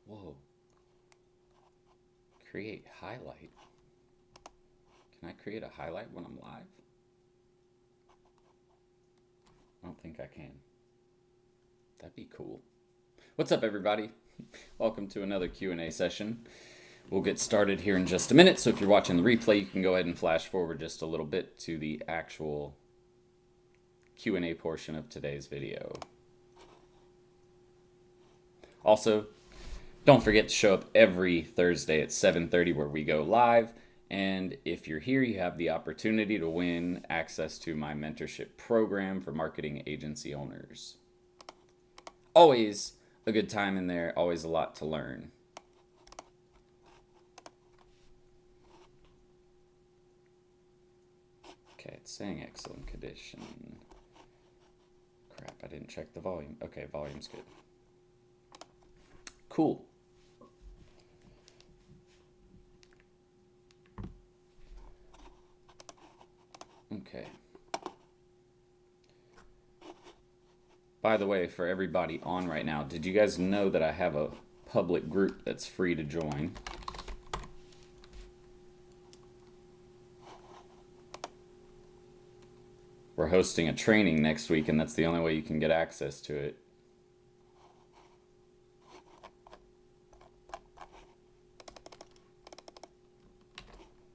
Whoa. Create highlight. Can I create a highlight when I'm live? I don't think I can. That'd be cool. What's up, everybody? Welcome to another Q&A session. We'll get started here in just a minute, so if you're watching the replay, you can go ahead and flash forward just a little bit to the actual Q&A portion of today's video. Also, don't forget to show up every Thursday at 7:30 where we go live. And if you're here, you have the opportunity to win access to my mentorship program for marketing agency owners. Always a good time in there, always a lot to learn. Okay, it's saying excellent condition. Crap, I didn't check the volume. Okay, volume's good. Cool. Okay. By the way, for everybody on right now, did you guys know that I have a public group that's free to join? We're hosting a training next week, and that's the only way you can get access to it.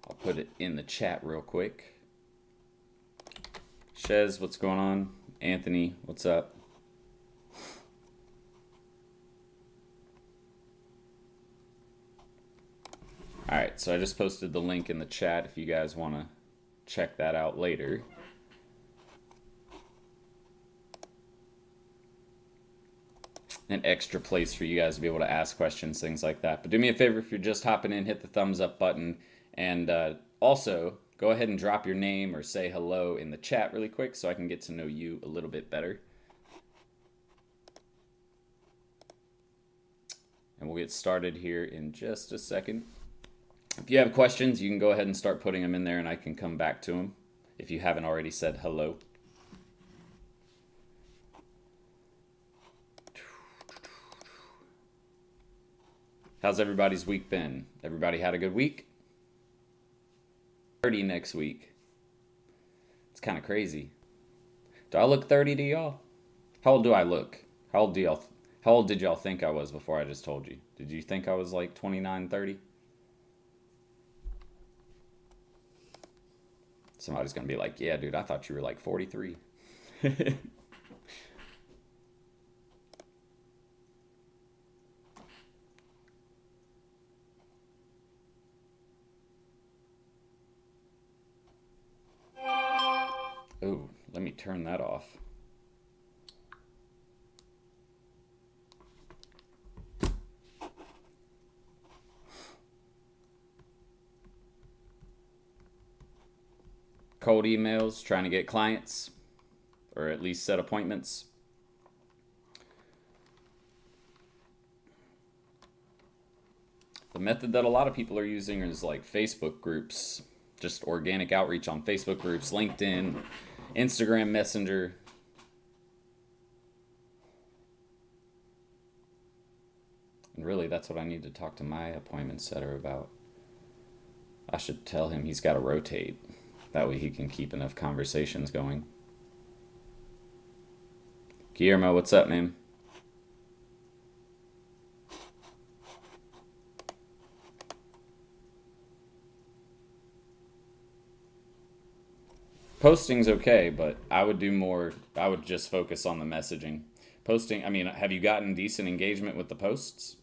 I'll put it in the chat real quick. Shez, what's going on? Anthony, what's up? Alright, so I just posted the link in the chat if you guys want to check that out later. An extra place for you guys to be able to ask questions, things like that. But do me a favor, if you're just hopping in, hit the thumbs up button. And also, go ahead and drop your name or say hello in the chat really quick so I can get to know you a little bit better. And we'll get started here in just a second. If you have questions, you can go ahead and start putting them in there and I can come back to them if you haven't already said hello. How's everybody's week been? Everybody had a good week? 30 next week. It's kind of crazy. Do I look 30 to y'all? How old do I look? How old did y'all think I was before I just told you? Did you think I was like 29, 30? Somebody's gonna be like, yeah, dude, I thought you were like 43. Oh, let me turn that off. Cold emails, trying to get clients, or at least set appointments. The method that a lot of people are using is like Facebook groups, just organic outreach on Facebook groups, LinkedIn, Instagram Messenger. And really, that's what I need to talk to my appointment setter about. I should tell him he's got to rotate. That way he can keep enough conversations going. Guillermo, what's up, man? Posting's okay, but I would do more. I would just focus on the messaging. Posting, I mean, have you gotten decent engagement with the posts?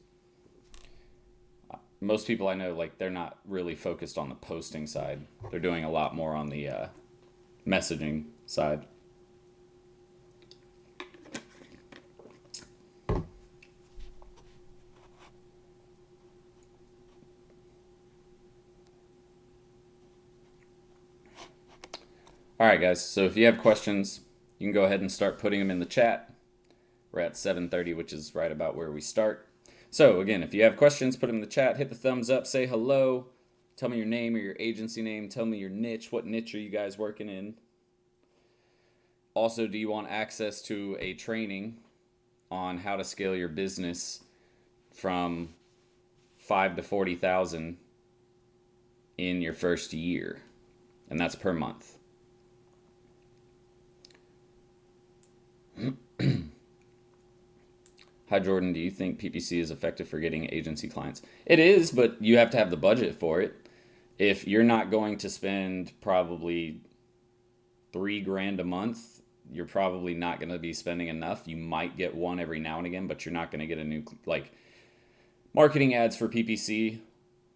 Most people I know, like, they're not really focused on the posting side. They're doing a lot more on the messaging side. All right, guys, so if you have questions, you can go ahead and start putting them in the chat. We're at 7:30, which is right about where we start. So again, if you have questions, put them in the chat, hit the thumbs up, say hello, tell me your name or your agency name, tell me your niche, what niche are you guys working in? Also, do you want access to a training on how to scale your business from 5 to 40,000 in your first year, and that's per month. Hi Jordan, do you think PPC is effective for getting agency clients? It is, but you have to have the budget for it. If you're not going to spend probably $3,000 a month, you're probably not going to be spending enough. You might get one every now and again, but you're not going to get a new, like, marketing ads for PPC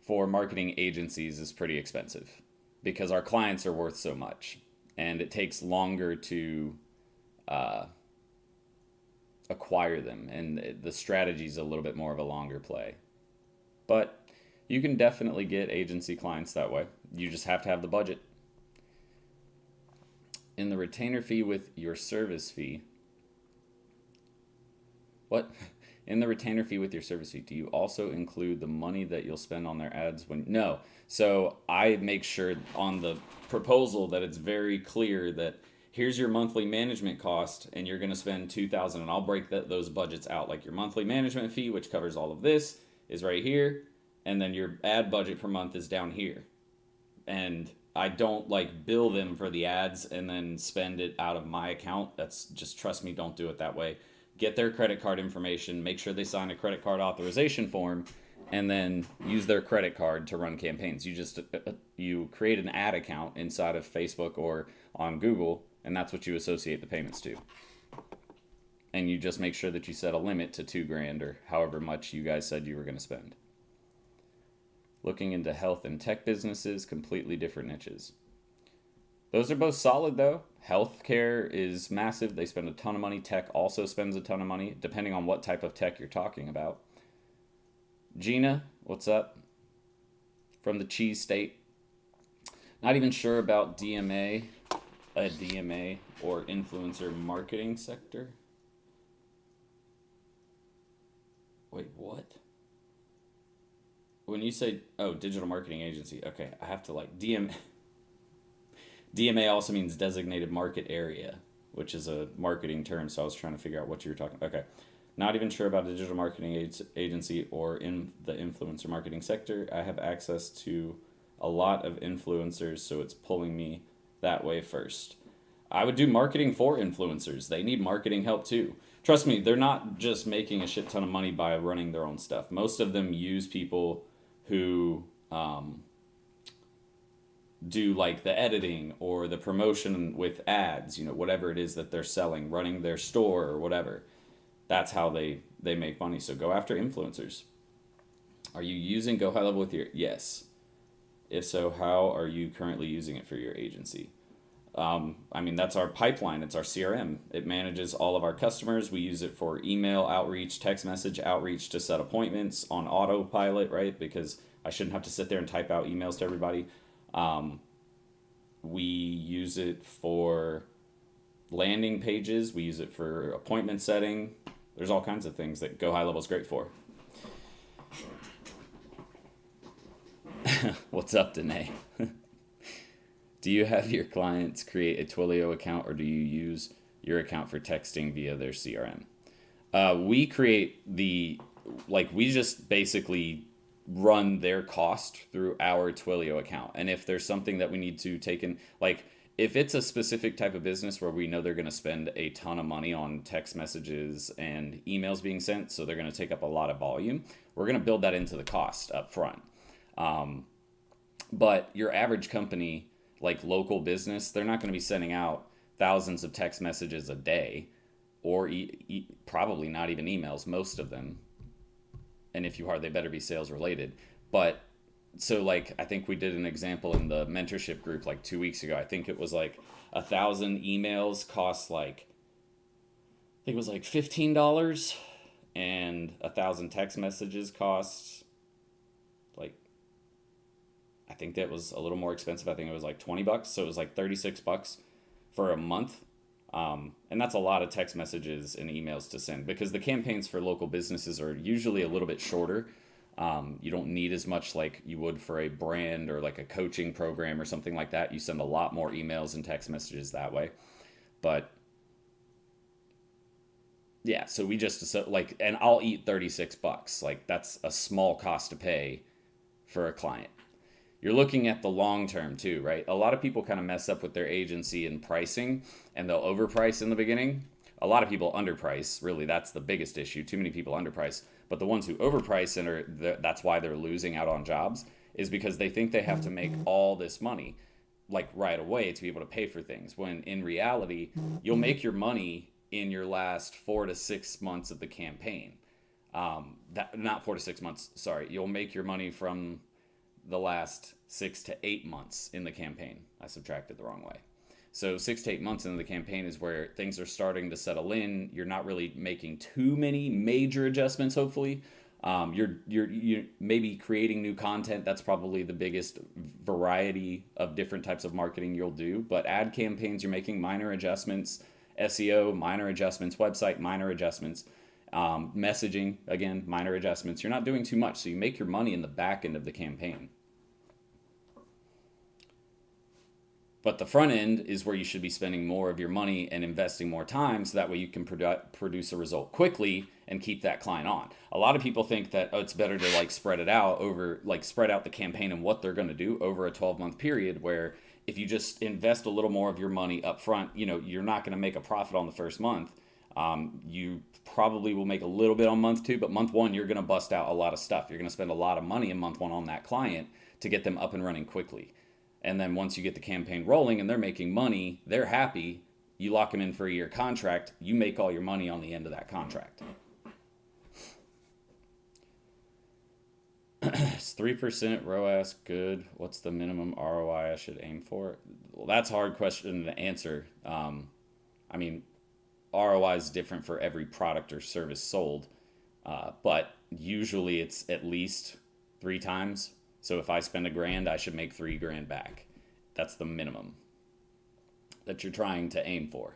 for marketing agencies is pretty expensive because our clients are worth so much, and it takes longer to acquire them, and the strategy is a little bit more of a longer play. But you can definitely get agency clients that way. You just have to have the budget. In the retainer fee with your service fee, what? In the retainer fee with your service fee, do you also include the money that you'll spend on their ads when? No. So I make sure on the proposal that it's very clear that here's your monthly management cost, and you're going to spend $2,000, and I'll break those budgets out. Like your monthly management fee, which covers all of this, is right here, and then your ad budget per month is down here. And I don't like bill them for the ads and then spend it out of my account. That's just, trust me, don't do it that way. Get their credit card information, make sure they sign a credit card authorization form, and then use their credit card to run campaigns. You create an ad account inside of Facebook or on Google, and that's what you associate the payments to. And you just make sure that you set a limit to $2,000 or however much you guys said you were going to spend. Looking into health and tech businesses, completely different niches. Those are both solid though. Healthcare is massive. They spend a ton of money. Tech also spends a ton of money, depending on what type of tech you're talking about. Gina, what's up? From the Cheese State. Not even sure about DMA or influencer marketing sector. Wait, what? When you say, digital marketing agency, okay, I have to DMA also means designated market area, which is a marketing term, so I was trying to figure out what you were talking about. Okay, not even sure about a digital marketing agency or in the influencer marketing sector. I have access to a lot of influencers, so it's pulling me that way first. I would do marketing for influencers. They need marketing help too. Trust me, they're not just making a shit ton of money by running their own stuff. Most of them use people who do like the editing or the promotion with ads, whatever it is that they're selling, running their store or whatever. That's how they make money. So go after influencers. Are you using Go High Level with your... Yes. If so, how are you currently using it for your agency? That's our pipeline. It's our CRM. It manages all of our customers. We use it for email outreach, text message outreach to set appointments on autopilot, right? Because I shouldn't have to sit there and type out emails to everybody. We use it for landing pages. We use it for appointment setting. There's all kinds of things that Go High Level is great for. What's up, Danae? Do you have your clients create a Twilio account, or do you use your account for texting via their CRM? We create we just basically run their cost through our Twilio account. And if there's something that we need to take in, if it's a specific type of business where we know they're going to spend a ton of money on text messages and emails being sent, so they're going to take up a lot of volume, we're going to build that into the cost up front. But your average company, like local business, they're not going to be sending out thousands of text messages a day, or probably not even emails, most of them. And if you are, they better be sales related. But so I think we did an example in the mentorship group 2 weeks ago. I think it was 1,000 emails cost I think it was $15, and 1,000 text messages cost I think that was a little more expensive. I think it was $20, so it was $36 for a month. And that's a lot of text messages and emails to send, because the campaigns for local businesses are usually a little bit shorter. You don't need as much like you would for a brand or a coaching program or something like that. You send a lot more emails and text messages that way. But Yeah, so we just so like, and I'll eat $36. Like that's a small cost to pay for a client. You're looking at the long term too, right? A lot of people kind of mess up with their agency and pricing, and they'll overprice in the beginning. A lot of people underprice. Really, that's the biggest issue. Too many people underprice. But the ones who overprice and that's why they're losing out on jobs is because they think they have to make all this money like right away to be able to pay for things. When in reality, you'll make your money in your last 4 to 6 months of the campaign. That not 4 to 6 months. Sorry, you'll make your money from the last 6 to 8 months in the campaign. I subtracted the wrong way. So 6 to 8 months into the campaign is where things are starting to settle in. You're not really making too many major adjustments, hopefully. You're maybe creating new content. That's probably the biggest variety of different types of marketing you'll do. But ad campaigns, you're making minor adjustments. SEO, minor adjustments. Website, minor adjustments. Messaging, again, minor adjustments. You're not doing too much. So you make your money in the back end of the campaign. But the front end is where you should be spending more of your money and investing more time so that way you can produce a result quickly and keep that client on. A lot of people think that it's better to like spread it out over like spread out the campaign and what they're going to do over a 12-month period, where if you just invest a little more of your money up front, you're not going to make a profit on the first month. You probably will make a little bit on month 2, but month 1 you're going to bust out a lot of stuff. You're going to spend a lot of money in month 1 on that client to get them up and running quickly. And then once you get the campaign rolling and they're making money, they're happy, you lock them in for a year contract, you make all your money on the end of that contract. Is 3% ROAS good? What's the minimum ROI I should aim for? Well, that's a hard question to answer. ROI is different for every product or service sold, but usually it's at least 3 times. So if I spend $1,000, I should make $3,000 back. That's the minimum that you're trying to aim for.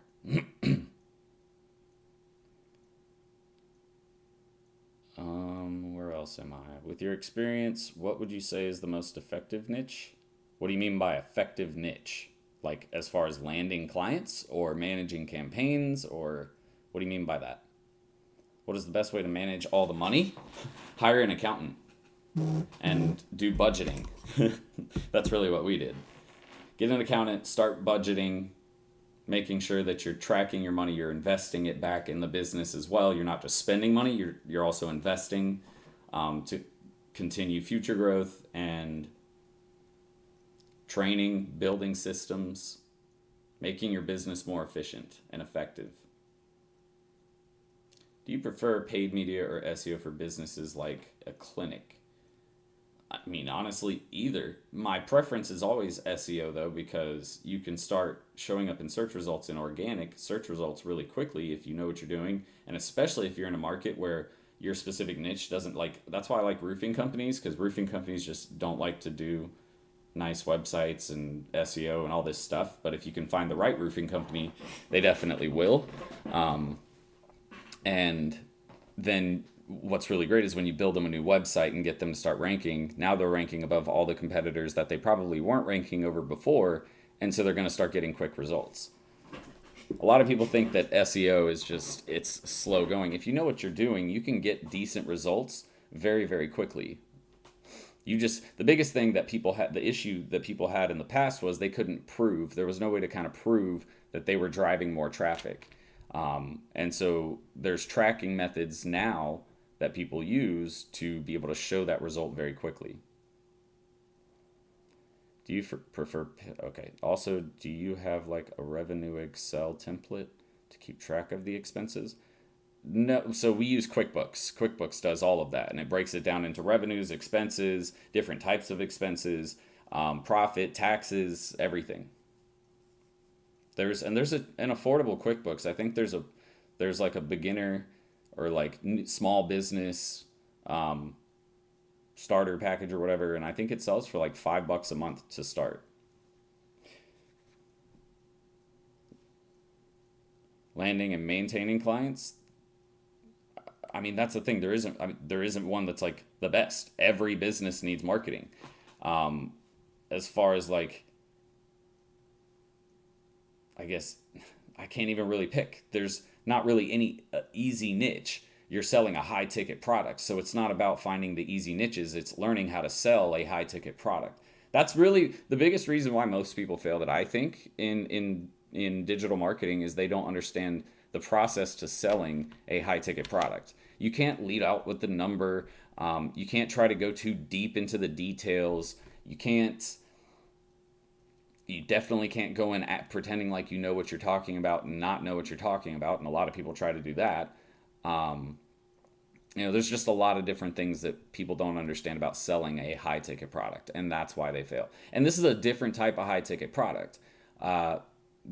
Where else am I? With your experience, what would you say is the most effective niche? What do you mean by effective niche? Like as far as landing clients or managing campaigns, or what do you mean by that? What is the best way to manage all the money? Hire an accountant and do budgeting. That's really what we did. Get an accountant, start budgeting, making sure that you're tracking your money, you're investing it back in the business as well. You're not just spending money, you're also investing to continue future growth and training, building systems, making your business more efficient and effective. Do you prefer paid media or SEO for businesses like a clinic? I mean, honestly, either. My preference is always SEO, though, because you can start showing up in search results in organic search results really quickly if you know what you're doing, and especially if you're in a market where your specific niche doesn't like. That's why I like roofing companies, because roofing companies just don't like to do nice websites and SEO and all this stuff. But if you can find the right roofing company, they definitely will. And then what's really great is when you build them a new website and get them to start ranking, now they're ranking above all the competitors that they probably weren't ranking over before, and so they're going to start getting quick results. A lot of people think that SEO is just, it's slow going. If you know what you're doing, you can get decent results very, very quickly. The biggest thing that people had, the issue that people had in the past was they couldn't prove, there was no way to kind of prove that they were driving more traffic. And so there's tracking methods now that people use to be able to show that result very quickly. Do you prefer, okay, also, do you have like a revenue Excel template to keep track of the expenses? No, so we use QuickBooks. QuickBooks does all of that, and it breaks it down into revenues, expenses, different types of expenses, profit, taxes, everything. There's an affordable QuickBooks. I think there's like a beginner or like small business starter package or whatever, and I think it sells for like $5 a month to start. Landing and maintaining clients. I mean, that's the thing. There isn't one that's like the best. Every business needs marketing. As far as like, I guess I can't even really pick. not really any easy niche. You're selling a high ticket product. So it's not about finding the easy niches, it's learning how to sell a high ticket product. That's really the biggest reason why most people fail, that I think, in digital marketing, is they don't understand the process to selling a high ticket product. You can't lead out with the number. You can't try to go too deep into the details. You definitely can't go in at pretending like you know what you're talking about and not know what you're talking about. And a lot of people try to do that. There's just a lot of different things that people don't understand about selling a high ticket product, and that's why they fail. And this is a different type of high ticket product,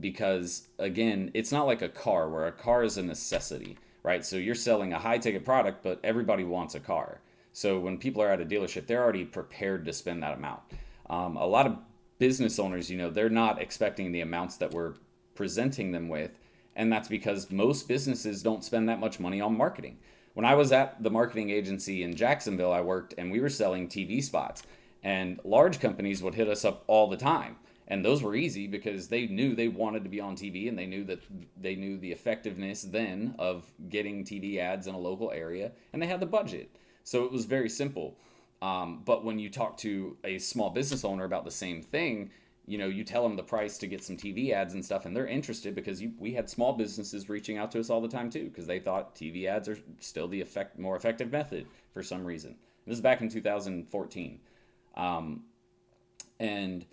because again, it's not like a car, where a car is a necessity, right? So you're selling a high ticket product, but everybody wants a car. So when people are at a dealership, they're already prepared to spend that amount. A lot of business owners, they're not expecting the amounts that we're presenting them with, and that's because most businesses don't spend that much money on marketing. When I was at the marketing agency in Jacksonville, I worked, and we were selling TV spots, and large companies would hit us up all the time. And those were easy because they knew they wanted to be on TV, and they knew the effectiveness then of getting TV ads in a local area, and they had the budget. So it was very simple. But when you talk to a small business owner about the same thing, you tell them the price to get some TV ads and stuff, and they're interested, because we had small businesses reaching out to us all the time too, because they thought TV ads are still the more effective method for some reason. This is back in 2014. And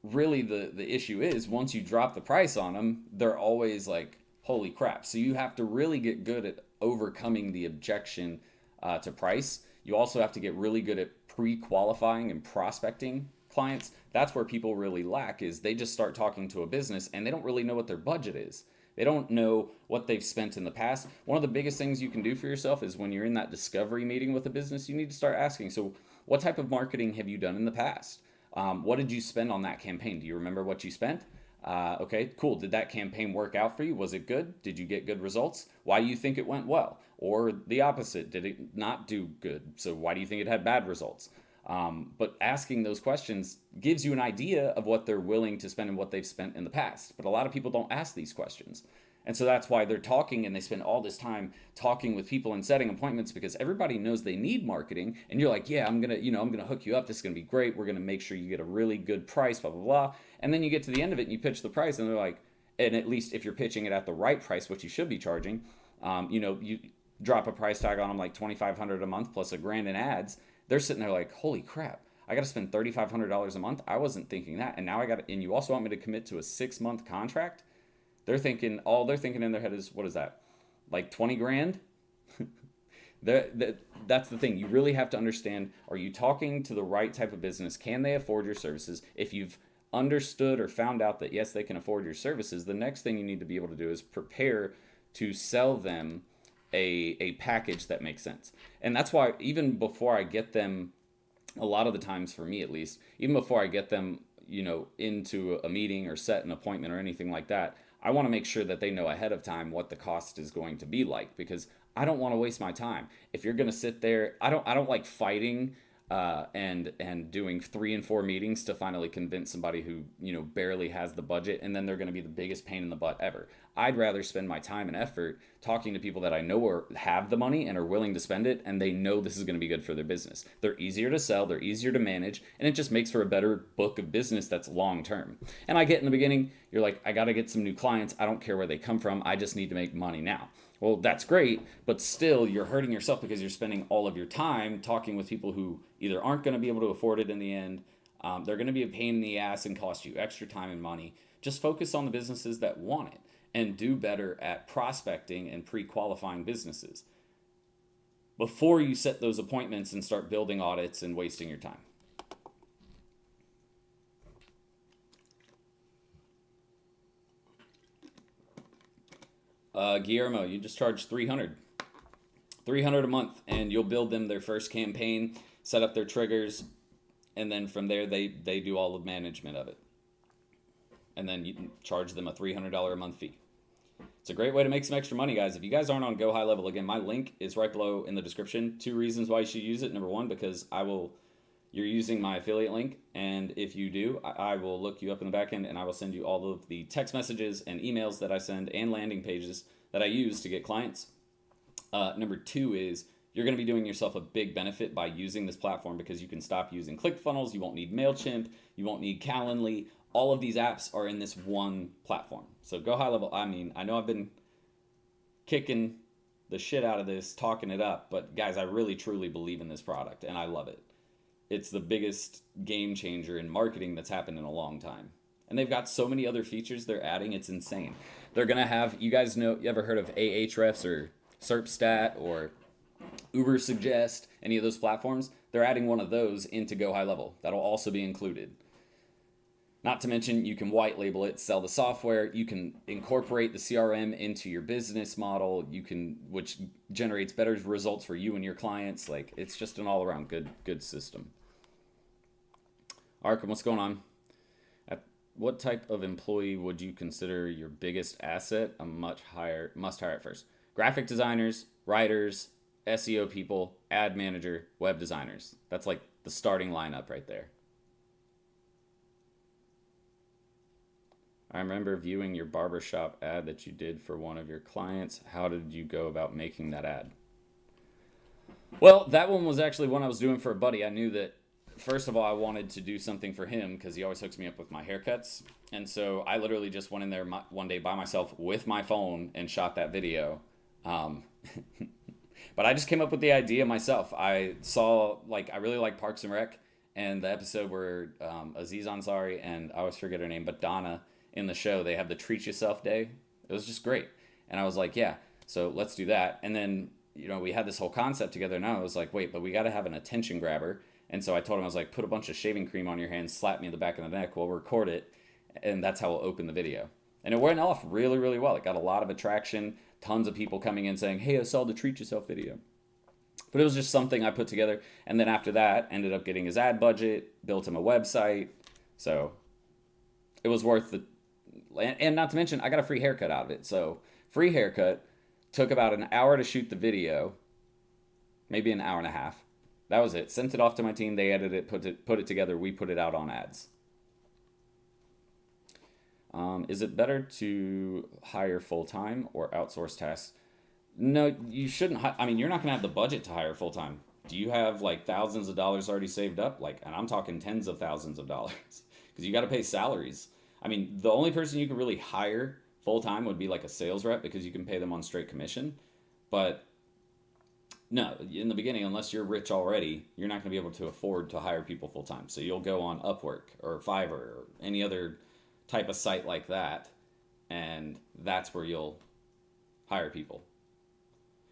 really the issue is, once you drop the price on them, they're always like, holy crap. So you have to really get good at overcoming the objection to price. You also have to get really good at pre-qualifying and prospecting clients. That's where people really lack, is they just start talking to a business and they don't really know what their budget is. They don't know what they've spent in the past. One of the biggest things you can do for yourself is, when you're in that discovery meeting with a business, you need to start asking, so what type of marketing have you done in the past? What did you spend on that campaign? Do you remember what you spent? Okay, cool. Did that campaign work out for you? Was it good? Did you get good results? Why do you think it went well? Or the opposite, did it not do good? So why do you think it had bad results? But asking those questions gives you an idea of what they're willing to spend and what they've spent in the past. But a lot of people don't ask these questions. And so that's why they're talking, and they spend all this time talking with people and setting appointments, because everybody knows they need marketing. And you're like, yeah, I'm going to hook you up. This is going to be great. We're going to make sure you get a really good price, blah, blah, blah. And then you get to the end of it and you pitch the price, and they're like, and at least if you're pitching it at the right price, which you should be charging, you drop a price tag on them like $2,500 a month plus $1,000 in ads. They're sitting there like, holy crap, I got to spend $3,500 a month. I wasn't thinking that. And now and you also want me to commit to a 6-month contract? They're thinking in their head is, what is that? Like 20 grand? That's the thing. You really have to understand, are you talking to the right type of business? Can they afford your services? If you've understood or found out that yes, they can afford your services, the next thing you need to be able to do is prepare to sell them a package that makes sense. And that's why, even before I get them, a lot of the times, for me at least, even before I get them, into a meeting or set an appointment or anything like that, I want to make sure that they know ahead of time what the cost is going to be like, because I don't want to waste my time. If you're going to sit there, I don't like fighting and doing 3 and 4 meetings to finally convince somebody who barely has the budget, and then they're going to be the biggest pain in the butt ever. I'd rather spend my time and effort talking to people that I know have the money and are willing to spend it, and they know this is going to be good for their business. They're easier to sell, they're easier to manage, and it just makes for a better book of business that's long term. And I get in the beginning, you're like, I got to get some new clients. I don't care where they come from. I just need to make money now. Well, that's great, but still you're hurting yourself, because you're spending all of your time talking with people who either aren't going to be able to afford it in the end, they're going to be a pain in the ass and cost you extra time and money. Just focus on the businesses that want it, and do better at prospecting and pre-qualifying businesses before you set those appointments and start building audits and wasting your time. Guillermo, you just charge $300 a month, and you'll build them their first campaign, set up their triggers, and then from there they do all the management of it. And then you can charge them a $300 a month fee. It's a great way to make some extra money, guys. If you guys aren't on Go High Level, again, my link is right below in the description. 2 reasons why you should use it. Number 1, because I will, you're using my affiliate link. And if you do, I will look you up in the back end and I will send you all of the text messages and emails that I send and landing pages that I use to get clients. Number two is you're going to be doing yourself a big benefit by using this platform because you can stop using ClickFunnels. You won't need MailChimp. You won't need Calendly. All of these apps are in this one platform. So go high level. I mean, I know I've been kicking the shit out of this, talking it up, but guys, I really truly believe in this product and I love it. It's the biggest game changer in marketing that's happened in a long time. And they've got so many other features they're adding, it's insane. They're going to have, you guys know, you ever heard of Ahrefs or SERPstat or Uber Suggest, any of those platforms? They're adding one of those into Go High Level. That'll also be included. Not to mention, you can white label it, sell the software. You can incorporate the CRM into your business model. Which generates better results for you and your clients. Like, it's just an all-around good system. Arkham, what's going on? What type of employee would you consider your biggest asset? A must hire at first. Graphic designers, writers, SEO people, ad manager, web designers. That's like the starting lineup right there. I remember viewing your barbershop ad that you did for one of your clients. How did you go about making that ad? Well, that one was actually one I was doing for a buddy. I knew that, first of all, I wanted to do something for him because he always hooks me up with my haircuts. And so I literally just went in there one day by myself with my phone and shot that video. But I just came up with the idea myself. I saw, I really like Parks and Rec, and the episode where Aziz Ansari and I always forget her name, but Donna in the show, they have the Treat Yourself Day. It was just great. And I was like, yeah, so let's do that. And then, we had this whole concept together, and I was like, wait, but we got to have an attention grabber. And so I told him, I was like, put a bunch of shaving cream on your hands, slap me in the back of the neck, we'll record it, and that's how we'll open the video. And it went off really, really well. It got a lot of attraction, tons of people coming in saying, hey, I saw the Treat Yourself video. But it was just something I put together. And then after that, ended up getting his ad budget, built him a website. So it was worth it. And not to mention, I got a free haircut out of it. So free haircut, took about an hour to shoot the video, maybe an hour and a half. That was it. Sent it off to my team. They edited it, put it together. We put it out on ads. Is it better to hire full-time or outsource tasks? No, you shouldn't. You're not going to have the budget to hire full-time. Do you have thousands of dollars already saved up? And I'm talking tens of thousands of dollars because you got to pay salaries. The only person you can really hire full-time would be a sales rep because you can pay them on straight commission. But no, in the beginning, unless you're rich already, you're not going to be able to afford to hire people full-time. So you'll go on Upwork or Fiverr or any other type of site like that, and that's where you'll hire people.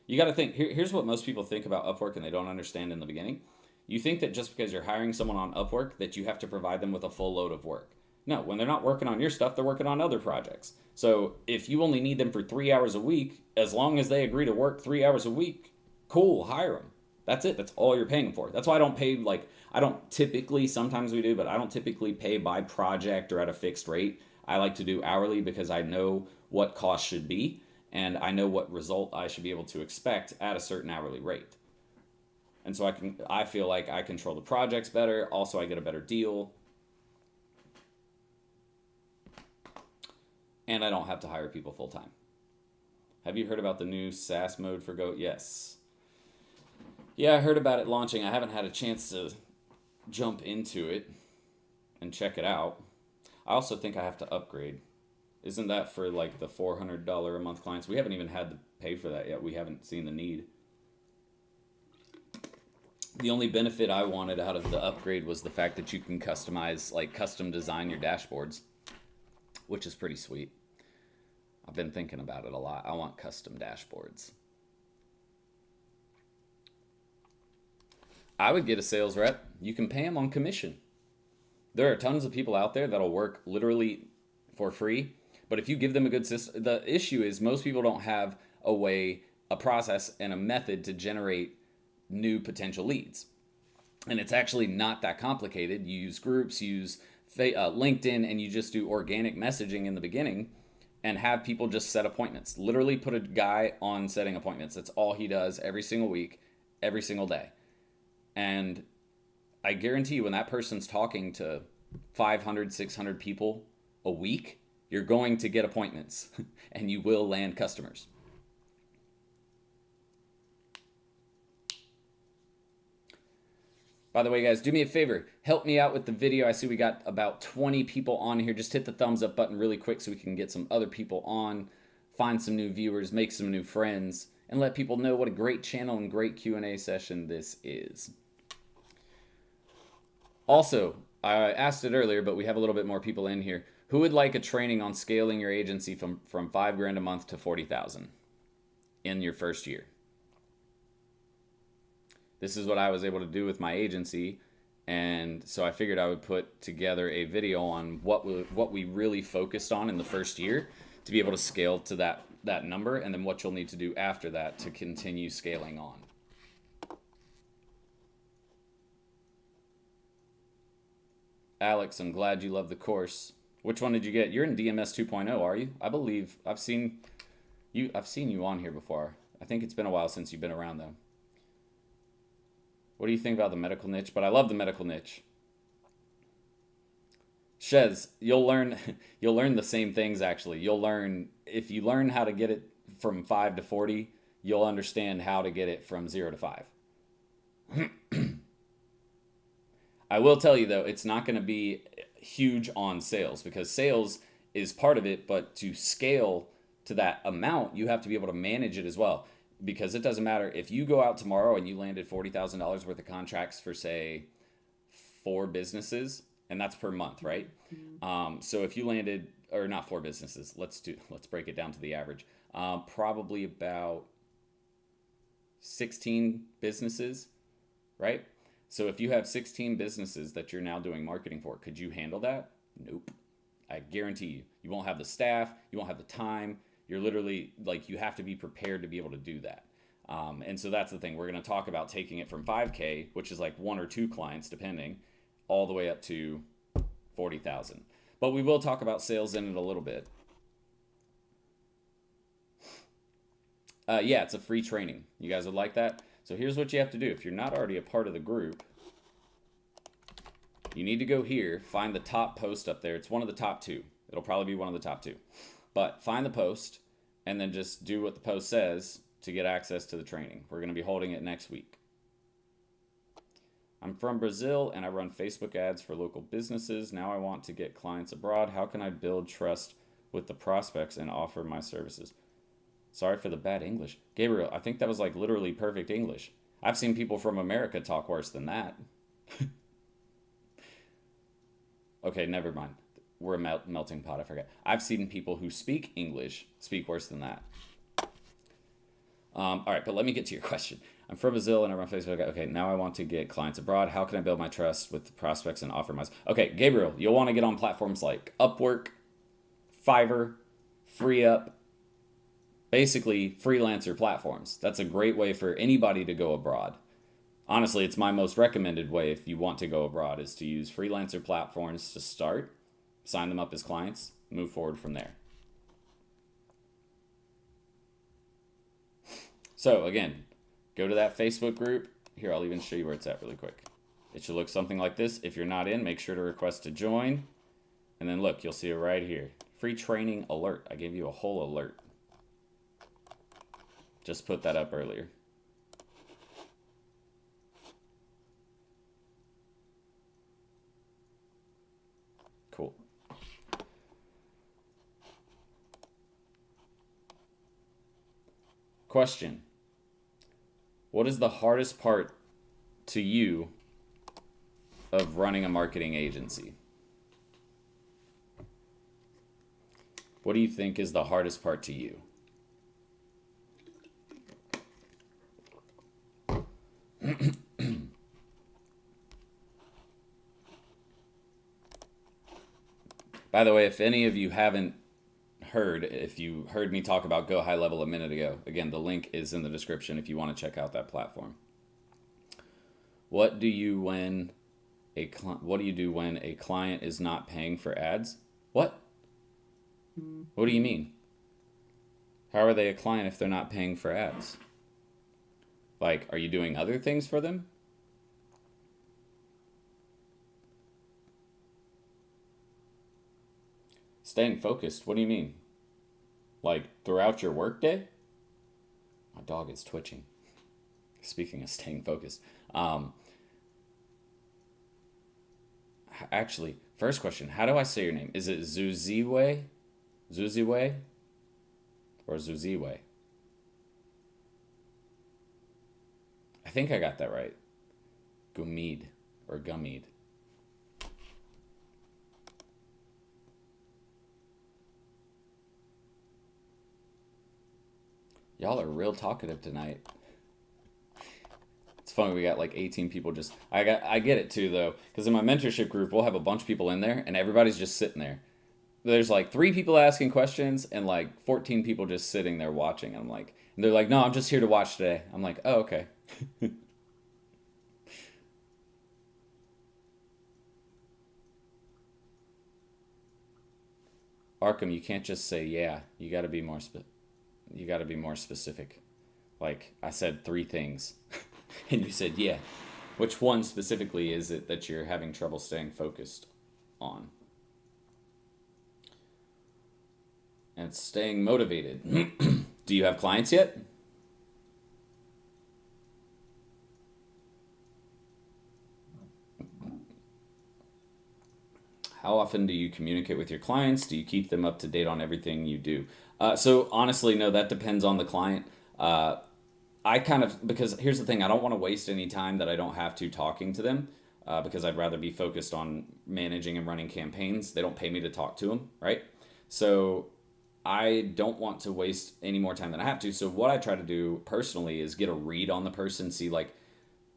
You got to think, here's what most people think about Upwork and they don't understand in the beginning. You think that just because you're hiring someone on Upwork that you have to provide them with a full load of work. No, when they're not working on your stuff, they're working on other projects. So if you only need them for 3 hours a week, as long as they agree to work 3 hours a week, cool, hire them. That's it. That's all you're paying for. That's why I don't pay, I don't typically, sometimes we do, but I don't typically pay by project or at a fixed rate. I like to do hourly because I know what cost should be and I know what result I should be able to expect at a certain hourly rate. And so I feel like I control the projects better. Also, I get a better deal. And I don't have to hire people full time. Have you heard about the new SaaS mode for Go? Yes. Yeah, I heard about it launching. I haven't had a chance to jump into it and check it out. I also think I have to upgrade. Isn't that for the $400 a month clients? We haven't even had to pay for that yet. We haven't seen the need. The only benefit I wanted out of the upgrade was the fact that you can customize, custom design your dashboards, which is pretty sweet. I've been thinking about it a lot. I want custom dashboards. I would get a sales rep. You can pay them on commission. There are tons of people out there that'll work literally for free. But if you give them a good system, the issue is most people don't have a process, and a method to generate new potential leads. And it's actually not that complicated. You use groups, use LinkedIn, and you just do organic messaging in the beginning and have people just set appointments. Literally put a guy on setting appointments. That's all he does every single week, every single day. And I guarantee you when that person's talking to 500, 600 people a week, you're going to get appointments and you will land customers. By the way, guys, do me a favor. Help me out with the video. I see we got about 20 people on here. Just hit the thumbs up button really quick so we can get some other people on, find some new viewers, make some new friends, and let people know what a great channel and great Q&A session this is. Also, I asked it earlier, but we have a little bit more people in here. Who would like a training on scaling your agency from $5,000 a month to 40,000 in your first year? This is what I was able to do with my agency, and so I figured I would put together a video on what we really focused on in the first year to be able to scale to that number, and then what you'll need to do after that to continue scaling on. Alex, I'm glad you love the course. Which one did you get? You're in DMS 2.0, are you? I believe I've seen you on here before. I think it's been a while since you've been around though. What do you think about the medical niche? But I love the medical niche. Shez, you'll learn the same things actually. You'll learn, if you learn how to get it from 5 to 40, you'll understand how to get it from 0 to 5. I will tell you though, it's not going to be huge on sales because sales is part of it, but to scale to that amount, you have to be able to manage it as well. Because it doesn't matter if you go out tomorrow and you landed $40,000 worth of contracts for say 4 businesses, and that's per month, right? So if you landed, or not 4 businesses, let's break it down to the average. Probably about 16 businesses, right? So if you have 16 businesses that you're now doing marketing for, could you handle that? Nope. I guarantee you, you won't have the staff, you won't have the time. You're literally, like, you have to be prepared to be able to do that. And so that's the thing. We're going to talk about taking it from 5K, which is like 1 or 2 clients, depending, all the way up to 40,000. But we will talk about sales in it a little bit. Yeah, it's a free training. You guys would like that? So here's what you have to do. If you're not already a part of the group, you need to go here, find the top post up there. It's one of the top 2. It'll probably be one of the top 2. But find the post and then just do what the post says to get access to the training. We're going to be holding it next week. I'm from Brazil and I run Facebook ads for local businesses. Now I want to get clients abroad. How can I build trust with the prospects and offer my services? Sorry for the bad English. Gabriel, I think that was like literally perfect English. I've seen people from America talk worse than that. Okay, never mind. We're a melting pot, I forget. I've seen people who speak English speak worse than that. All right, but let me get to your question. I'm from Brazil and I run Facebook. Okay, now I want to get clients abroad. How can I build my trust with prospects and offer my... Okay, Gabriel, you'll want to get on platforms like Upwork, Fiverr, FreeUp, basically freelancer platforms. That's a great way for anybody to go abroad. Honestly, it's my most recommended way if you want to go abroad is to use freelancer platforms to start. Sign them up as clients, move forward from there. So again, go to that Facebook group. Here, I'll even show you where it's at really quick. It should look something like this. If you're not in, make sure to request to join. And then look, you'll see it right here. Free training alert. I gave you a whole alert. Just put that up earlier. Cool. Question. What is the hardest part to you of running a marketing agency? What do you think is the hardest part to you? By the way, if any of you haven't heard, if you heard me talk about Go High Level a minute ago, again, the link is in the description if you want to check out that platform. What do you do when a client is not paying for ads? What? What do you mean? How are they a client if they're not paying for ads? Like, are you doing other things for them? Staying focused, what do you mean? Like throughout your workday? My dog is twitching. Speaking of staying focused. Actually, first question, how do I say your name? Is it Zuziwe? Zuziwe? Or Zuziwe? I think I got that right. Gumid or Gumid. Y'all are real talkative tonight. It's funny, we got like 18 people just I get it too though, because in my mentorship group we'll have a bunch of people in there and everybody's just sitting there. There's like 3 people asking questions and like 14 people just sitting there watching. I'm like, and they're like, no, I'm just here to watch today. I'm like, oh, okay. Arkham, you can't just say yeah. You got to be more you got to be more specific. Like I said 3 things and you said yeah. Which one specifically is it that you're having trouble staying focused on? And staying motivated. Do you have clients yet? How often do you communicate with your clients? Do you keep them up to date on everything you do? So honestly, no, that depends on the client. I kind of, because here's the thing, I don't want to waste any time that I don't have to talking to them, because I'd rather be focused on managing and running campaigns. They don't pay me to talk to them, right? So I don't want to waste any more time than I have to. So what I try to do personally is get a read on the person, see like,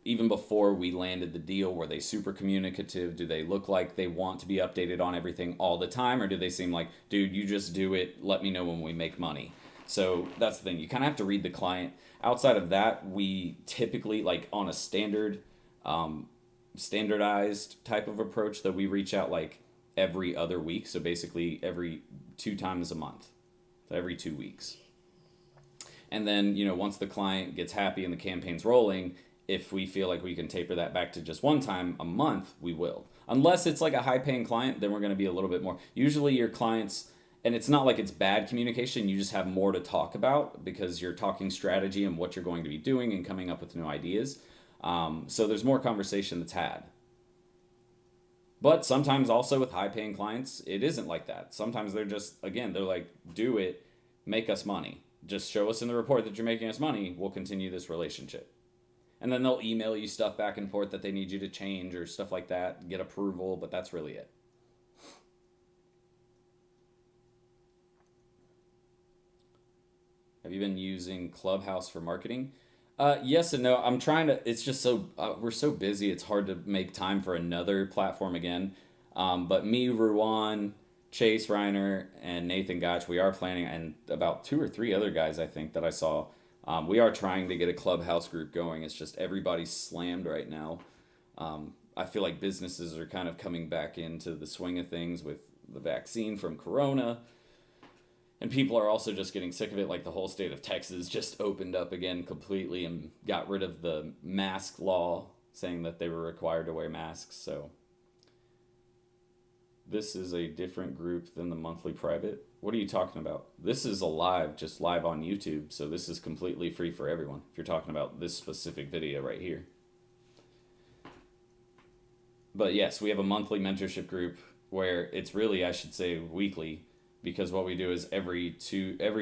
even before we landed the deal, were they super communicative? Do they look like they want to be updated on everything all the time? Or do they seem like, dude, you just do it, let me know when we make money? So that's the thing. You kind of have to read the client. Outside of that, we typically, like on a standardized type of approach, that we reach out like every other week. So basically every 2 times a month, so every 2 weeks. And then, once the client gets happy and the campaign's rolling, if we feel like we can taper that back to just 1 time a month, we will. Unless it's like a high paying client, then we're going to be a little bit more. Usually your clients, and it's not like it's bad communication, you just have more to talk about because you're talking strategy and what you're going to be doing and coming up with new ideas. So there's more conversation that's had. But sometimes also with high paying clients, it isn't like that. Sometimes they're just, again, they're like, do it, make us money. Just show us in the report that you're making us money, we'll continue this relationship. And then they'll email you stuff back and forth that they need you to change or stuff like that, get approval, but that's really it. Have you been using Clubhouse for marketing? Yes and no. I'm trying to, it's just so, we're so busy, it's hard to make time for another platform again. But me, Ruan, Chase Reiner, and Nathan Gotch, we are planning, and about 2 or 3 other guys I think that I saw, we are trying to get a Clubhouse group going. It's just everybody's slammed right now. I feel like businesses are kind of coming back into the swing of things with the vaccine from Corona. And people are also just getting sick of it. Like the whole state of Texas just opened up again completely and got rid of the mask law, saying that they were required to wear masks. So this is a different group than the monthly private. What are you talking about? This is just live on YouTube. So this is completely free for everyone. If you're talking about this specific video right here. But yes, we have a monthly mentorship group where it's really, I should say, weekly, because what we do is every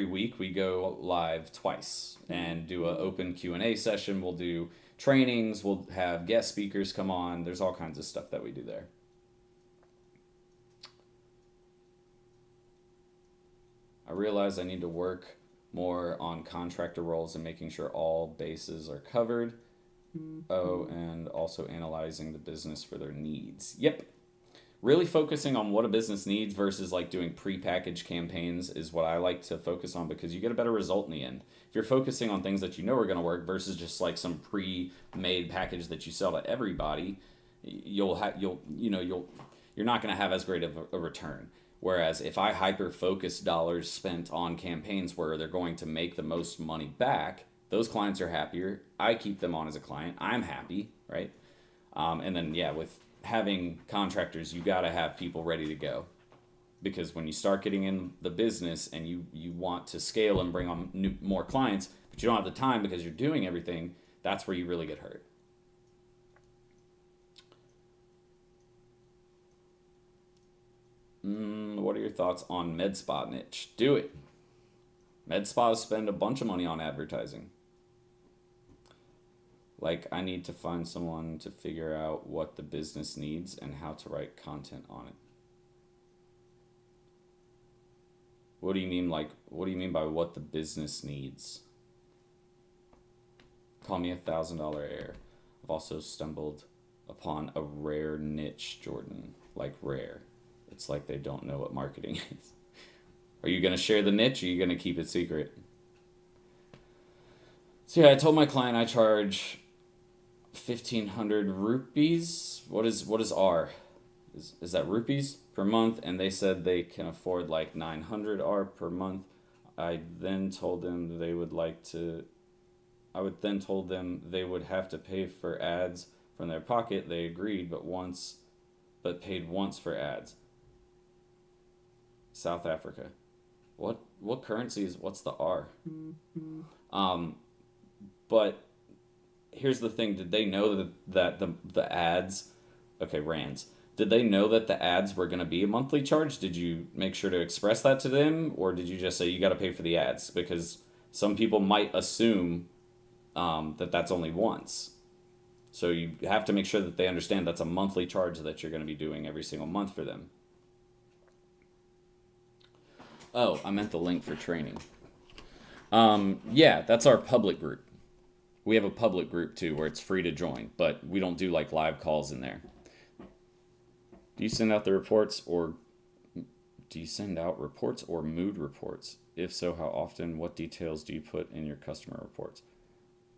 week we go live twice and do an open Q&A session. We'll do trainings. We'll have guest speakers come on. There's all kinds of stuff that we do there. I realize I need to work more on contractor roles and making sure all bases are covered. Oh, and also analyzing the business for their needs. Yep. Really focusing on what a business needs versus like doing pre-packaged campaigns is what I like to focus on, because you get a better result in the end. If you're focusing on things that you know are going to work versus just like some pre-made package that you sell to everybody, you're not going to have as great of a return. Whereas if I hyper-focus dollars spent on campaigns where they're going to make the most money back, those clients are happier. I keep them on as a client. I'm happy, right? And then, with having contractors, you got to have people ready to go. because when you start getting in the business and you want to scale and bring on more clients, but you don't have the time because you're doing everything, that's where you really get hurt. What are your thoughts on med spa niche? Do it. Med spas spend a bunch of money on advertising. Like, I need to find someone to figure out what the business needs and how to write content on it. What do you mean by what the business needs? Call me $1,000 heir. I've also stumbled upon a rare niche, Jordan. Like rare. It's like they don't know what marketing is. Are you going to share the niche or are you going to keep it secret? So yeah, I told my client I charge 1,500 rupees. What is R? Is that rupees per month? And they said they can afford like 900 R per month. I then told them they would have to pay for ads from their pocket. They agreed, but paid once for ads. South Africa. What currency what's the R? But here's the thing, did they know that the ads, okay, rands, did they know that the ads were going to be a monthly charge? Did you make sure to express that to them, or did you just say you got to pay for the ads? Because some people might assume that that's only once. So you have to make sure that they understand that's a monthly charge that you're going to be doing every single month for them. Oh, I meant the link for training. Yeah, that's our public group. We have a public group too where it's free to join, but we don't do like live calls in there. Do you send out reports or mood reports? If so, how often? What details do you put in your customer reports?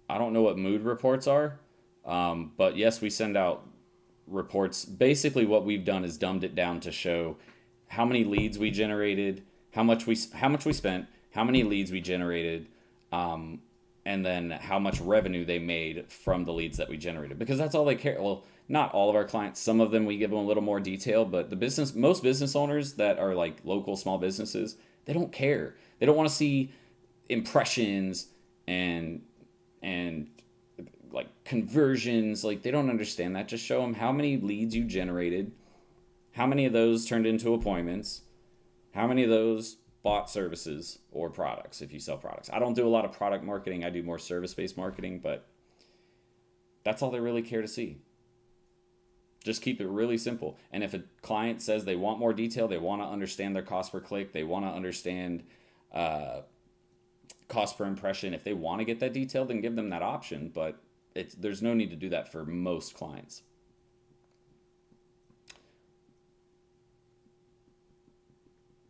I don't know what mood reports are, but yes, we send out reports. Basically, what we've done is dumbed it down to show how many leads we generated, how much we spent, how many leads we generated, and then how much revenue they made from the leads that we generated. Because that's all they care. Well, not all of our clients. Some of them we give them a little more detail, but most business owners that are like local small businesses, they don't care. They don't want to see impressions and like conversions. Like, they don't understand that. Just show them how many leads you generated, how many of those turned into appointments, how many of those bought services or products if you sell products. I don't do a lot of product marketing. I do more service-based marketing, but that's all they really care to see. Just keep it really simple. And if a client says they want more detail, they want to understand their cost per click, they want to understand cost per impression, if they want to get that detail, then give them that option. But there's no need to do that for most clients.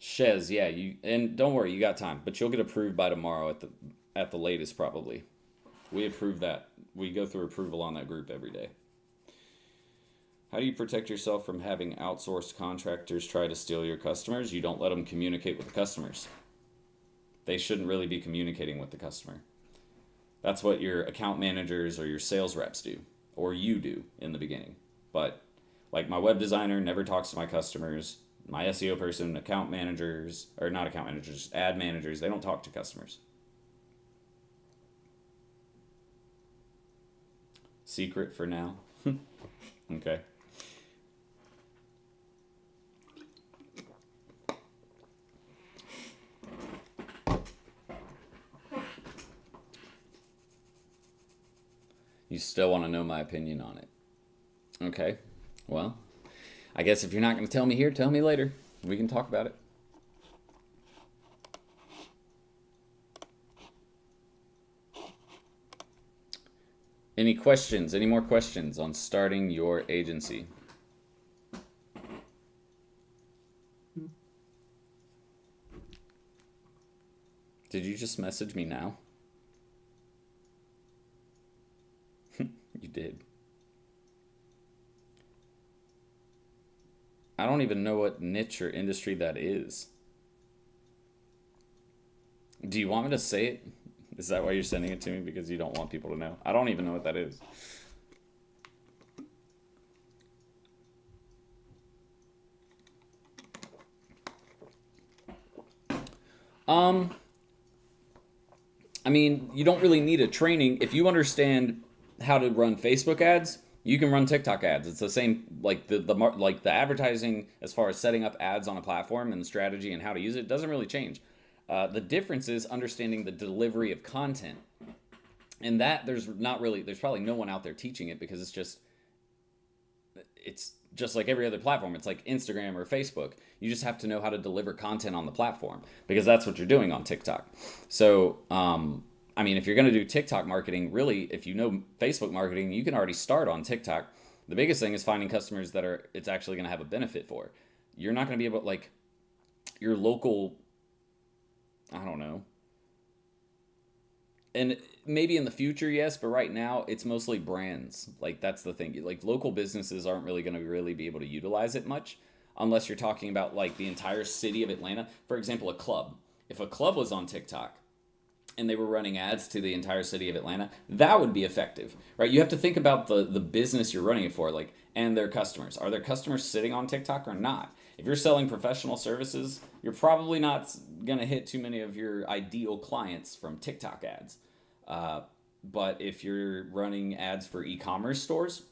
Shez, yeah, and don't worry, you got time, but you'll get approved by tomorrow at the latest probably. We approve that. We go through approval on that group every day. How do you protect yourself from having outsourced contractors try to steal your customers? You don't let them communicate with the customers. They shouldn't really be communicating with the customer. That's what your account managers or your sales reps do, or you do in the beginning. But like my web designer never talks to my customers. My SEO person, account managers, or not account managers, ad managers, they don't talk to customers. Secret for now. Okay. You still want to know my opinion on it. Okay. Well, I guess if you're not going to tell me here, tell me later. We can talk about it. Any questions? Any more questions on starting your agency? Did you just message me now? You did. I don't even know what niche or industry that is. Do you want me to say it? Is that why you're sending it to me? Because you don't want people to know? I don't even know what that is. Um, I mean, you don't really need a training. If you understand how to run Facebook ads, you can run TikTok ads. It's the same, like like the advertising as far as setting up ads on a platform and the strategy and how to use it doesn't really change. The difference is understanding the delivery of content, and that there's probably no one out there teaching it because it's just like every other platform. It's like Instagram or Facebook. You just have to know how to deliver content on the platform because that's what you're doing on TikTok. So, I mean, if you're going to do TikTok marketing, really, if you know Facebook marketing, you can already start on TikTok. The biggest thing is finding customers that it's actually going to have a benefit for. You're not going to be able to, like, your local, I don't know, and maybe in the future, yes, but right now it's mostly brands. Like that's the thing. Like local businesses aren't really going to really be able to utilize it much unless you're talking about like the entire city of Atlanta. For example, a club. If a club was on TikTok and they were running ads to the entire city of Atlanta, that would be effective, right? You have to think about the business you're running it for, like, and their customers. Are their customers sitting on TikTok or not? If you're selling professional services, you're probably not going to hit too many of your ideal clients from TikTok ads. Uh, but if you're running ads for e-commerce stores,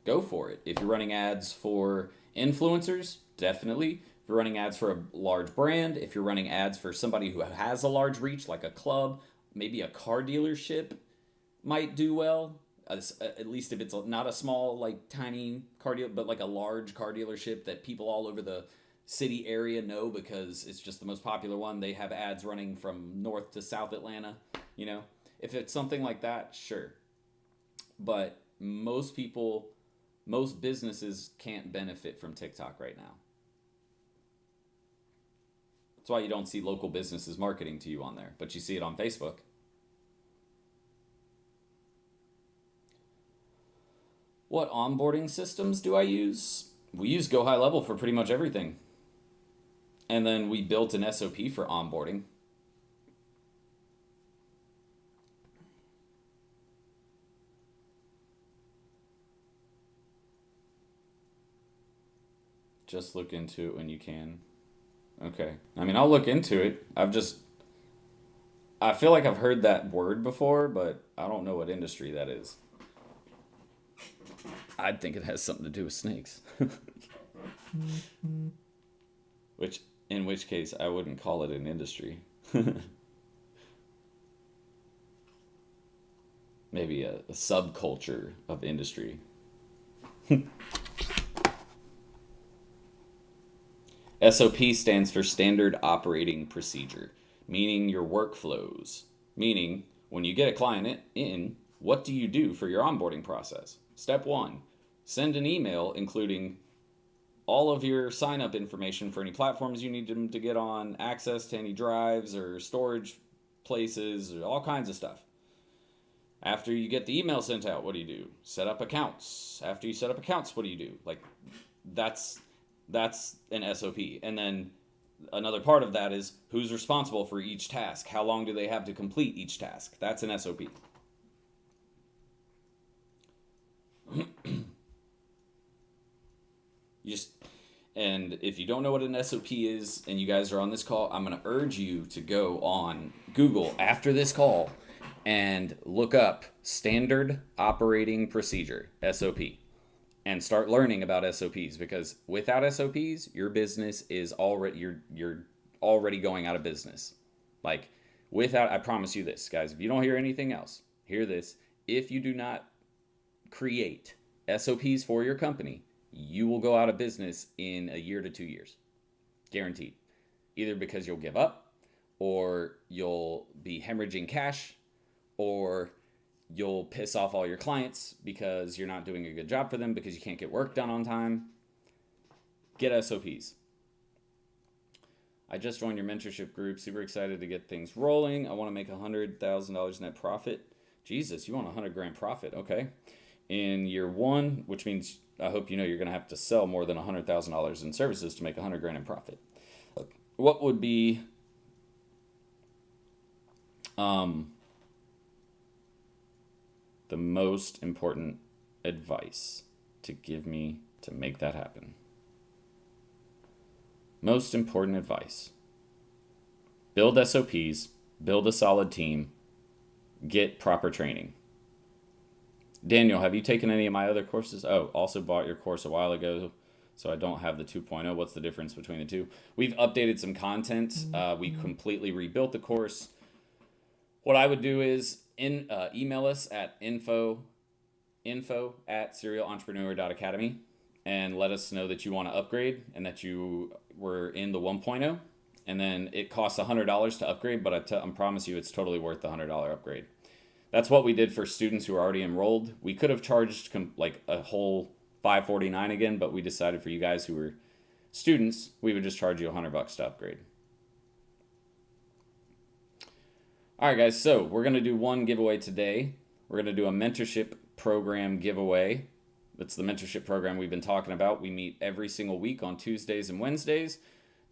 go for it. If you're running ads for influencers, definitely. If you're running ads for a large brand, if you're running ads for somebody who has a large reach, like a club, maybe a car dealership might do well. At least if it's not a small, like tiny car deal, but like a large car dealership that people all over the city area know because it's just the most popular one. They have ads running from north to south Atlanta, you know. If it's something like that, sure. But most businesses can't benefit from TikTok right now. That's why you don't see local businesses marketing to you on there, but you see it on Facebook. What onboarding systems do I use? We use Go High Level for pretty much everything. And then we built an SOP for onboarding. Just look into it when you can. Okay. I mean, I'll look into it. I feel like I've heard that word before, but I don't know what industry that is. I'd think it has something to do with snakes. In which case I wouldn't call it an industry. Maybe a subculture of industry. SOP stands for Standard Operating Procedure, meaning your workflows. Meaning, when you get a client in, what do you do for your onboarding process? Step 1, send an email including all of your sign up information for any platforms you need them to get on, access to any drives or storage places, or all kinds of stuff. After you get the email sent out, what do you do? Set up accounts. After you set up accounts, what do you do? Like, that's an SOP. And then another part of that is who's responsible for each task. How long do they have to complete each task? That's an SOP. And if you don't know what an SOP is and you guys are on this call, I'm going to urge you to go on Google after this call and look up Standard Operating Procedure, SOP, and start learning about SOPs, because without SOPs, your business is you're already going out of business. Like, I promise you this, guys, if you don't hear anything else, hear this. If you do not create SOPs for your company, you will go out of business in a year to 2 years. Guaranteed. Either because you'll give up, or you'll be hemorrhaging cash, or you'll piss off all your clients because you're not doing a good job for them because you can't get work done on time. Get SOPs. I just joined your mentorship group. Super excited to get things rolling. I want to make $100,000 net profit. Jesus, you want $100,000 profit. Okay. In year 1, which means I hope you know you're going to have to sell more than $100,000 in services to make $100,000 in profit. What would be the most important advice to give me to make that happen? Most important advice. build SOPs, build a solid team, get proper training. Daniel, have you taken any of my other courses? Oh, also bought your course a while ago, so I don't have the 2.0. What's the difference between the two? We've updated some content. We completely rebuilt the course. What I would do is email us at info@serialentrepreneur.academy and let us know that you want to upgrade and that you were in the 1.0. And then it costs $100 to upgrade, but I promise you it's totally worth the $100 upgrade. That's what we did for students who are already enrolled. We could have charged like a whole $549 again, but we decided for you guys who were students, we would just charge you $100 to upgrade. All right, guys, so we're going to do one giveaway today. We're going to do a mentorship program giveaway. That's the mentorship program we've been talking about. We meet every single week on Tuesdays and Wednesdays.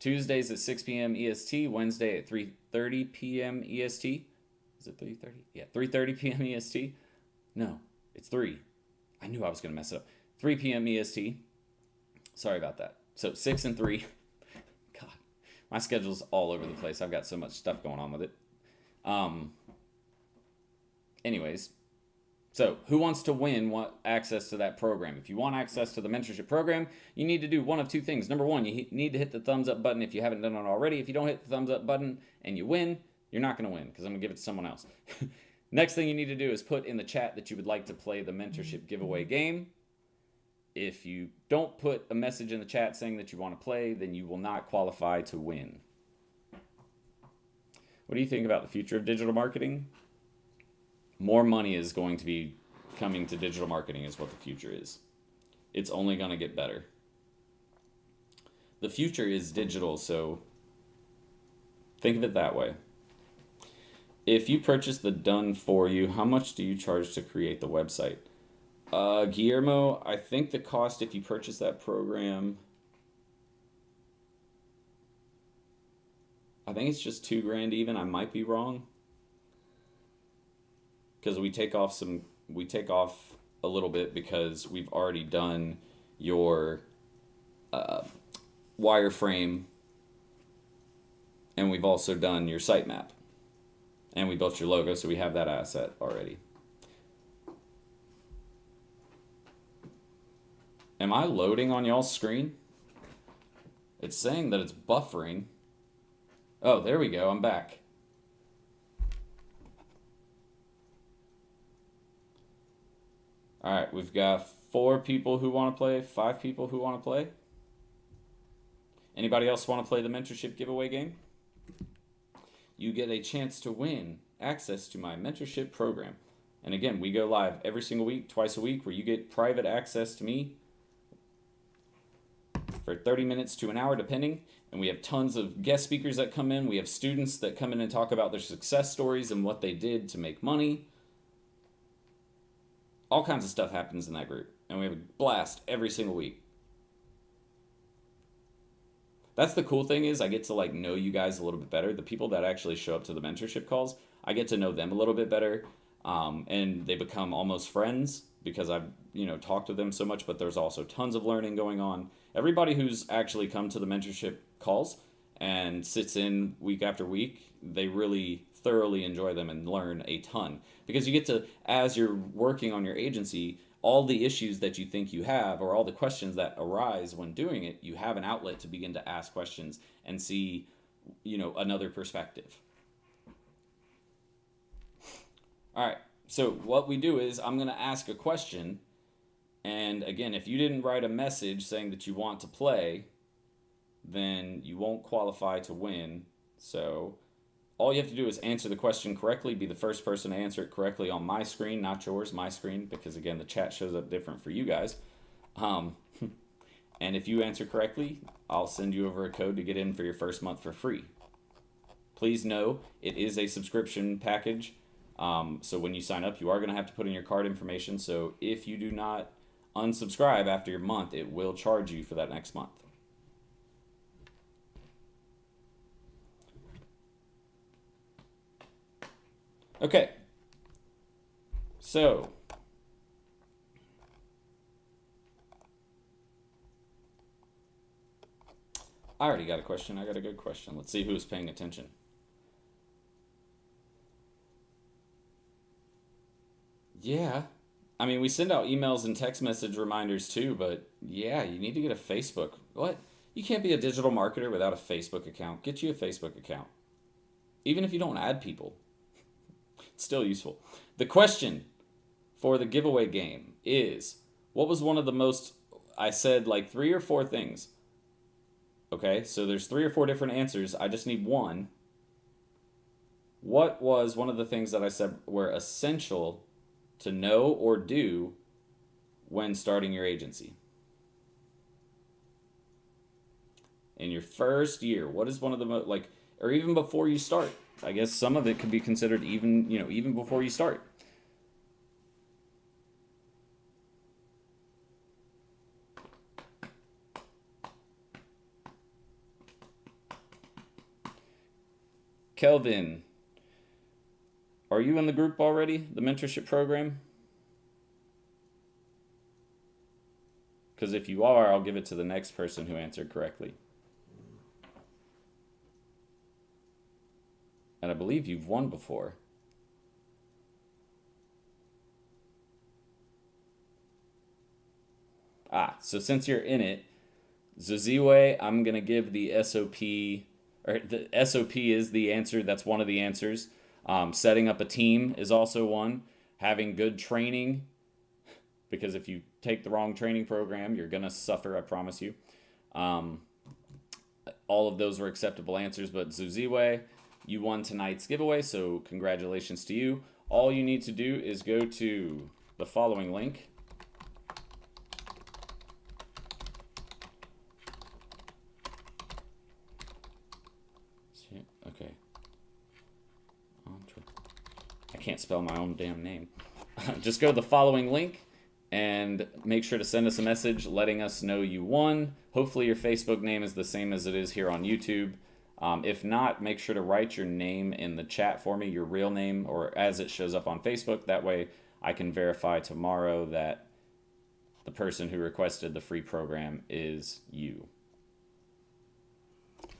Tuesdays at 6 p.m. EST, Wednesday at 3:30 p.m. EST. Is it 3:30? Yeah, 3:30 p.m. EST. No, it's 3. I knew I was going to mess it up. 3 p.m. EST. Sorry about that. So 6 and 3. God, my schedule's all over the place. I've got so much stuff going on with it. Anyways, so who wants to win access to that program? If you want access to the mentorship program, you need to do one of two things. Number one, you need to hit the thumbs up button if you haven't done it already. If you don't hit the thumbs up button and you win, you're not going to win because I'm going to give it to someone else. Next thing you need to do is put in the chat that you would like to play the mentorship giveaway game. If you don't put a message in the chat saying that you want to play, then you will not qualify to win. What do you think about the future of digital marketing? More money is going to be coming to digital marketing is what the future is. It's only going to get better. The future is digital, so think of it that way. If you purchase the done for you, how much do you charge to create the website? Guillermo, I think the cost if you purchase that program, I think it's just $2,000 even. I might be wrong. Because we take off a little bit because we've already done your wireframe and we've also done your sitemap. And we built your logo, so we have that asset already. Am I loading on y'all's screen? It's saying that it's buffering. Oh, there we go. I'm back. All right, we've got 4 people who want to play, 5 people who want to play. Anybody else want to play the mentorship giveaway game? You get a chance to win access to my mentorship program. And again, we go live every single week, twice a week, where you get private access to me for 30 minutes to an hour, depending. And we have tons of guest speakers that come in. We have students that come in and talk about their success stories and what they did to make money. All kinds of stuff happens in that group. And we have a blast every single week. That's the cool thing is I get to know you guys a little bit better. The people that actually show up to the mentorship calls, I get to know them a little bit better. And they become almost friends because I've talked to them so much, but there's also tons of learning going on. Everybody who's actually come to the mentorship calls and sits in week after week, they really thoroughly enjoy them and learn a ton. Because you get to, as you're working on your agency, all the issues that you think you have or all the questions that arise when doing it, you have an outlet to begin to ask questions and see, another perspective. All right, so what we do is I'm going to ask a question. And again, if you didn't write a message saying that you want to play, then you won't qualify to win. So all you have to do is answer the question correctly, be the first person to answer it correctly on my screen, not yours, my screen, because again, the chat shows up different for you guys. And if you answer correctly, I'll send you over a code to get in for your first month for free. Please know it is a subscription package. So when you sign up, you are going to have to put in your card information. So if you do not unsubscribe after your month, it will charge you for that next month. Okay, so I already got a question. I got a good question. Let's see who's paying attention. Yeah. I mean, we send out emails and text message reminders too, but yeah, you need to get a Facebook. What? You can't be a digital marketer without a Facebook account. Get you a Facebook account. Even if you don't add people, it's still useful. The question for the giveaway game is, what was one of the most, I said like 3 or 4 things. Okay, so there's 3 or 4 different answers. I just need one. What was one of the things that I said were essential to know or do when starting your agency? In your first year, what is one of the most, like, or even before you start? I guess some of it could be considered even, even before you start. Kelvin, are you in the group already, the mentorship program? Because if you are, I'll give it to the next person who answered correctly. And I believe you've won before. So since you're in it, Zuziwe, I'm going to give the SOP, or the SOP is the answer. That's one of the answers. Setting up a team is also one. Having good training, because if you take the wrong training program, you're going to suffer, I promise you. All of those were acceptable answers, but Zuziwe, you won tonight's giveaway, so congratulations to you. All you need to do is go to the following link. Okay. I can't spell my own damn name. Just go to the following link and make sure to send us a message letting us know you won. Hopefully your Facebook name is the same as it is here on YouTube. If not, make sure to write your name in the chat for me, your real name, or as it shows up on Facebook. That way I can verify tomorrow that the person who requested the free program is you.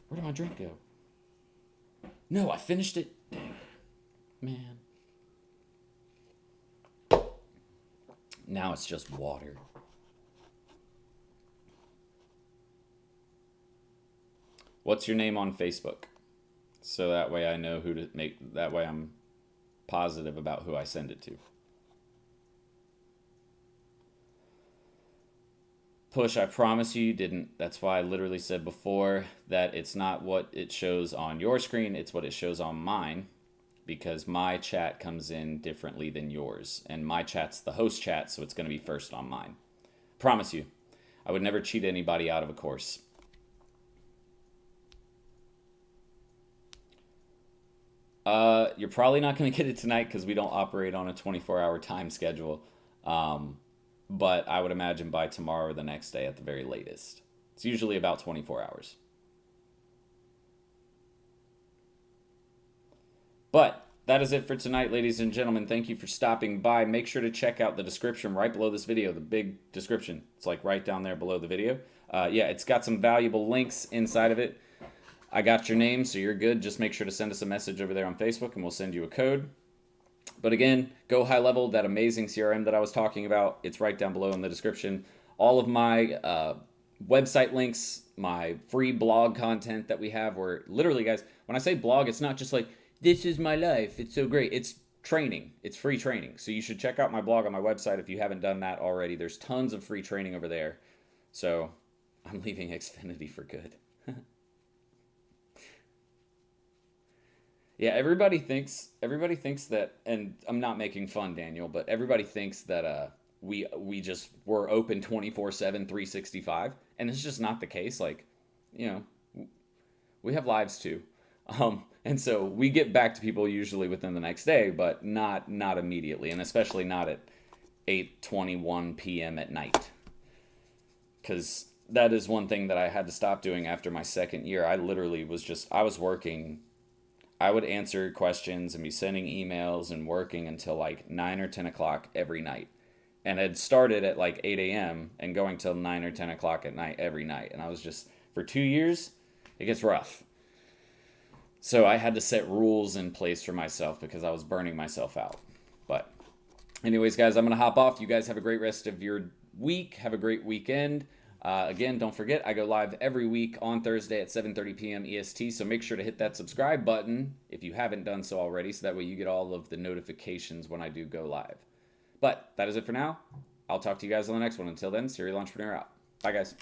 Where did my drink go? No, I finished it. Dang. Man. Now it's just water. What's your name on Facebook? So that way I know who to make, that way I'm positive about who I send it to. Push, I promise you didn't. That's why I literally said before that it's not what it shows on your screen, it's what it shows on mine, because my chat comes in differently than yours. And my chat's the host chat, so it's going to be first on mine. Promise you. I would never cheat anybody out of a course. You're probably not going to get it tonight because we don't operate on a 24-hour time schedule. But I would imagine by tomorrow or the next day at the very latest. It's usually about 24 hours. But that is it for tonight, ladies and gentlemen. Thank you for stopping by. Make sure to check out the description right below this video, the big description. It's like right down there below the video. Yeah, it's got some valuable links inside of it. I got your name, so you're good. Just make sure to send us a message over there on Facebook, and we'll send you a code. But again, Go High Level, that amazing CRM that I was talking about, it's right down below in the description. All of my website links, my free blog content that we have, where literally, guys, when I say blog, it's not just like, this is my life, it's so great. It's training. It's free training. So you should check out my blog on my website if you haven't done that already. There's tons of free training over there. So I'm leaving Xfinity for good. Yeah, everybody thinks that, and I'm not making fun, Daniel, but everybody thinks that we're open 24/7, 365, and it's just not the case. Like, we have lives too, and so we get back to people usually within the next day, but not immediately, and especially not at 8:21 p.m. at night, because that is one thing that I had to stop doing after my second year. I literally I was working. I would answer questions and be sending emails and working until like 9 or 10 o'clock every night. And I'd started at like 8 a.m. and going till 9 or 10 o'clock at night every night. And I was just, for 2 years, it gets rough. So I had to set rules in place for myself because I was burning myself out. But Anyways, guys, I'm going to hop off. You guys have a great rest of your week. Have a great weekend. Again, don't forget, I go live every week on Thursday at 7:30 p.m. EST, so make sure to hit that subscribe button if you haven't done so already, so that way you get all of the notifications when I do go live. But that is it for now. I'll talk to you guys on the next one. Until then, Serial Entrepreneur out. Bye, guys.